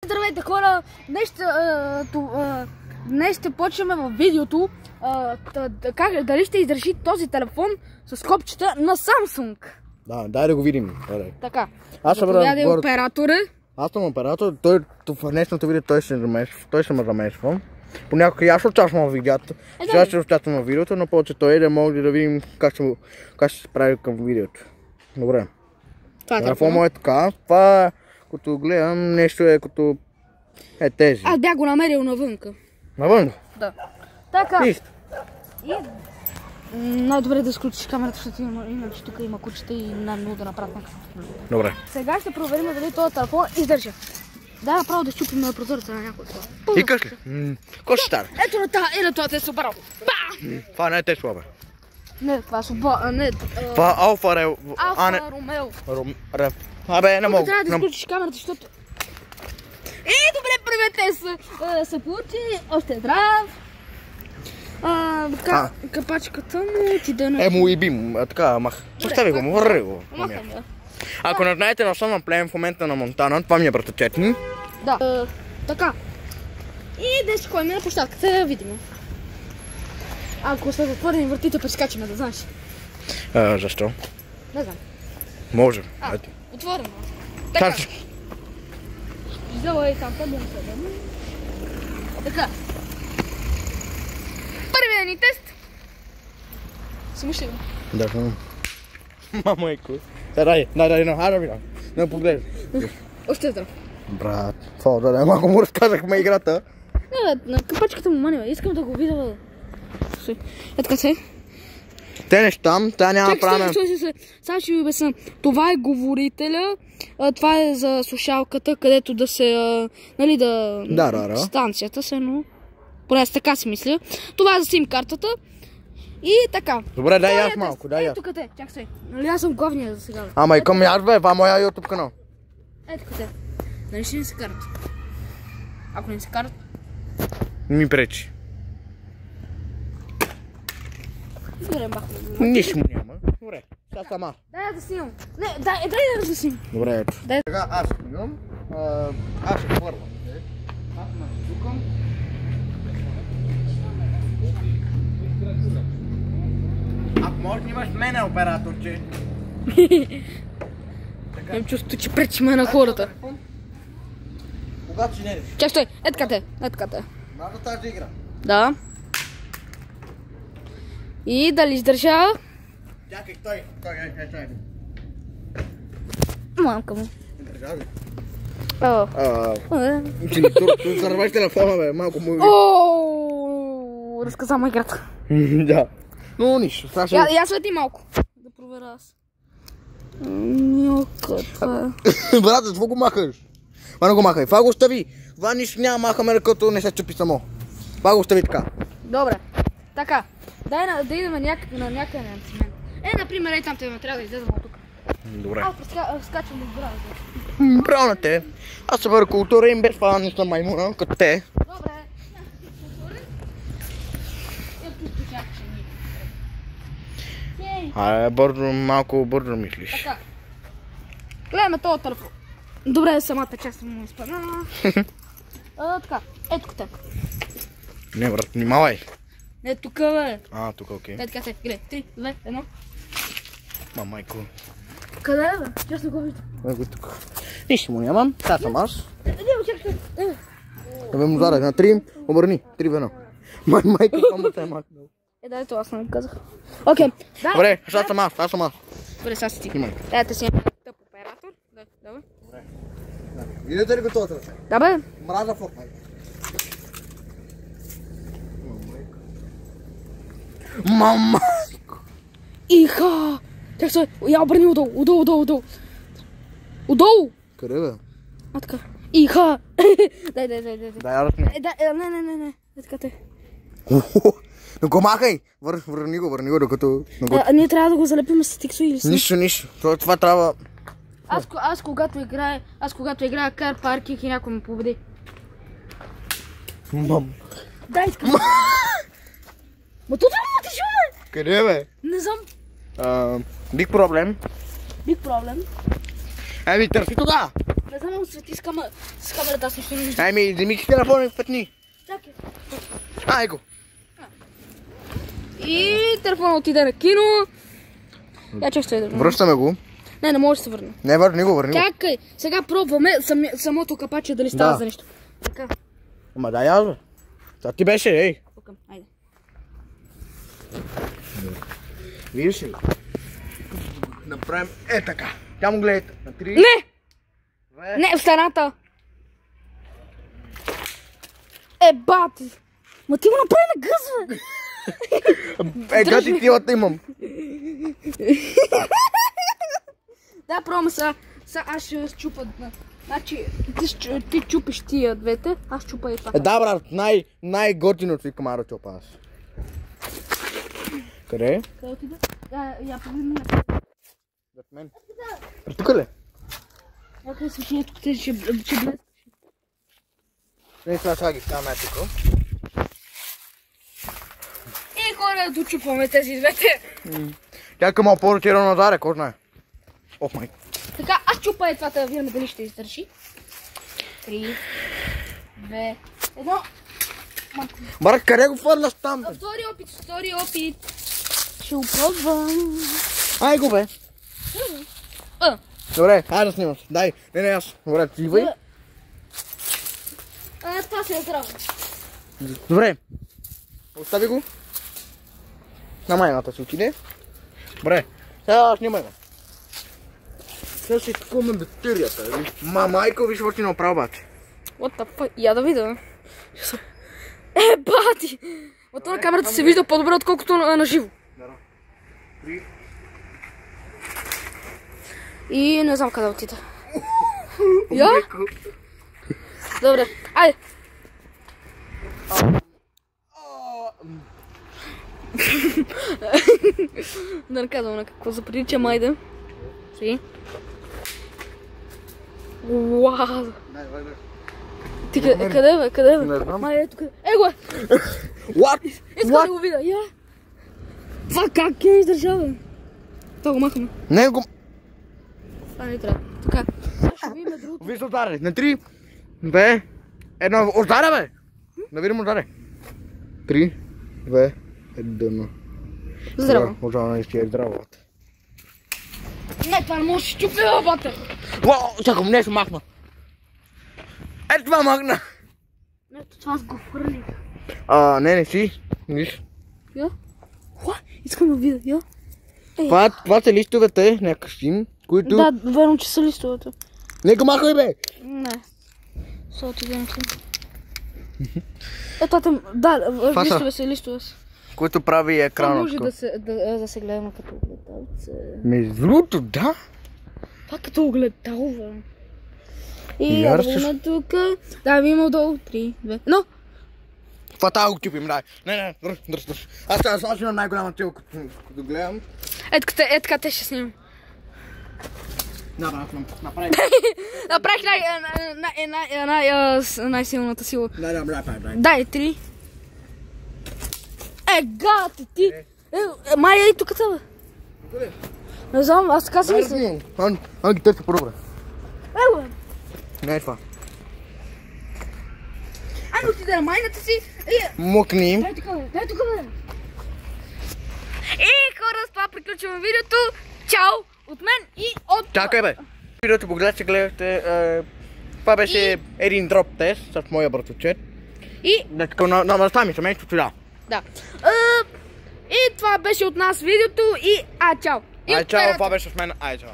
Здравейте хора! Днес ще почваме в видеото дали ще издържи този телефон с копчета на Samsung. Да, дай да го видим. Така, заповядай оператора. Аз съм оператор, той в днешното видео той ще ме замесва. Понякога и аз участвам в видеото. Сега ще участвам в видеото, но повече той да може да видим как ще се прави към видеото. Добре. Телефон му е така. Това, като гледам, нещо е като тези. Аз бях го намерил навънка. Навън? Да. Така. Нищо. Най-добре да изключиш камерата, защото иначе тук има кучета и най-много да направят някакво. Добре. Сега ще проверим дали този телефон издържа. Дай направо да щупим на прозореца на някой. Викаш ли? Кой ще стане? Ето на това те е супер. Това не е Тесла, бе. Не, това е Subaru, не. Това е Алфа Ромео. Абе, не мога. Трябва да изключиш камерата, защото... добре, привет, се получи, още е здрав. Капачката му ти да не... Му и бим, така, мах. Постави го, върви го. Ако не знаете на съм плеем в момента на Монтана, това ми е братовчет ми. Да, така. И днес ще ходим на площадката, да видим. Ако се затворим вратите, прескачаме, да знаеш. Защо? Не знам. Може. Отворено. Така. Взела и там, да не седем. Така. Първият ни тест. Смушли го. Да, мамайко. Дай, не поглеждай. Още здрав. Брат, това да малко му разказахме играта. Не, на капачката му мани, искам да го видя. Така се. Те неща, тя няма правилно. Сега ще ви обясня. Това е говорителя, това е за слушалката, където да се, нали да... Станцията се, но... Поне аз така си мисля. Това е за сим картата. И така. Добре, дай аз малко, дай аз. Ето къде, чак се. Нали аз съм главния за сега. Ама и към аз бе, това е моя YouTube канал. Ето къде. Нали ще не се карат? Ако не се карат? Ми пречи. Добре, бахме. Нищо му няма. Добре, сега сама. Дай да снимам. Не, дай да снимам. Добре, ето. Сега аз снимам. Аз ще първам. Аз ме чукам. Ако можеш да имаш мене, операторче. Имам чувството, че пречиме на хората. Когато си не. Чак стой, така те. Мага тази игра. Да. И дали издържа? Чакай, той. Мамка му. Издържа ли? Ти зарваш телефона, бе, малко му... Разказа му играта. Да. Но нищо, сега ще... Я свети малко. Да проверя аз. Милка, това е... Брат, защо го махаш? Това не го махай, това го остави. Това нищо няма махаме, като не се чупи само. Това го остави така. Добре. Така. Дай да идем на някъде на цимент. Например, ей там трябва да излезем от тук. Добре. Аз скачвам от здравето. Браво на те. Аз съм върху култура и без това не съм маймуна, като те. Добре. Малко бързо мислиш. Така. Гледаме този телефон. Добре, самата част му изпадна. Така. Ето къде. Не, брат, внимавай. Не, тук бе. Тук, окей. Ето така се. Гледай. 3, 2, 1. Мамайко. Къде е, бе? Че аз не го виждам. Его тук. Нищо му нямам. Сега съм аз. Чакай. Да бе му зарах на 3. Обърни. 3 в 1. Майко, само те е махнал. Дай това, аз не го казах. Окей. Добре, аз съм аз. Добре, сега си ти. Снимай. Дайте си тъп оператор. Да, бе. Добре. Видите ли го това? Да, бе. Мраза Fortnite. Мамайко. Иха! Чакай се, я обърни отдолу. Отдолу! Къде бе? Така. Иха! Дай. Дай, аз не. Не. Така те. Не го махай! Върни го, докато... Ние трябва да го залепим с тиксо или с... Нищо. Това трябва... Аз когато играя Car Parking и някой ме победи. Мам. Дай, искам. Ма тук му ти шуме! Къде бе? Не знам. Биг проблем. Big problem. Еми, търси тогава. Не знам, свети с камерата, аз нищо не виждам. Ами, вземи си телефона и пътни. Чакай. Его. И телефона отиде на кино. Я чакай да. Връщаме го. Не може да се върне. Не, върни го. Чакай, сега пробваме самото капаче дали става за нещо. Така. Ама дай аз, бе. Това ти беше, ей. Айде. Виж ли? Направим така. Тя му гледайте. На 3. Не! Не, в страната. Бати. Ма ти го направи на гъз, бе. Гъти тилата имам. Да, пробваме сега. Сега аз ще счупа. Значи, ти чупиш тия двете, аз чупа и това. Да, брат, най-готиното и комаро чупа аз. Къде? Къде отида? Я погледна. Зад мен. Тук ли? Някъде свечението ще блескаш. Не, сега ги ставаме тук. И хора, дочупваме тези двете. Тя малко по-ротира назаре, кой знае. Оф, май. Така, аз чупа това, да видим дали ще издържи. 3, 2, 1. Брат, къде го фърляш там? Втори опит. Ще го пробвам. Ай го, бе. Добре, хайде да снимаш. Дай, не, аз. Добре, ти идвай. Това се е здраво. Добре. Остави го. На майната си отиде. Добре, сега снимай го. Сега ще изпълнем бактерията. Майко, виж какво ти направи, бати. What the fuck? Я да видя. Бати! От това на камерата се вижда по-добре, отколкото на живо. И не знам къде отида. Я? Добре, айде. Да не казвам на какво заприлича, майде. Си. Уау! Ти къде бе? Къде бе? Не знам. Май, ето къде. Его е! What? Искам да го видя, я! Това как е издържал, бе? Това го махаме. Не го... Това не трябва. Така. Ще видим другото. Виж ударе. На 3, 2, 1. Ударе, бе! Да видим ударе. 3, 2, 1. Здраво. Ужасно не ще е здраво. Не, това не може да щупи, бе, бата. Чакам, нещо махна. Ето това махна. Не, това аз го хвърлих. Не си. Виж. Я? Искам да видя, я? Това са листовете, някакви, които... Да, верно, че са листовете. Не го махай, бе! Не. Са отидем си. Ето там, да, листове са. Които прави екранът. Това може да се гледаме като огледалце. Между другото, да. Това като огледал, бе. И да видим тук. Да, видим отдолу. 3, 2, 1. Това трябва да го кипим, дай. Не, дръж. Аз трябва да сложим на най-голяма цел, като гледам. Така те ще снимам. Направи. Направих най-силната сила. Дай. Дай, 3. Гати ти! Майя и тук бе. Не знам, аз така си мисля. Ан ги търся по-добре. Его бе. Не е това. Ай, отиде на майната си. Мукни. Дай тук бе. И хора, с това приключваме видеото. Чао от мен и от... Чакай, бе. Видеото погледате, гледахте. Това беше един дроп тест с моя братовчет. И... На стами семейството, да. Да. И това беше от нас видеото и чао. Чао, това беше с мен. Чао.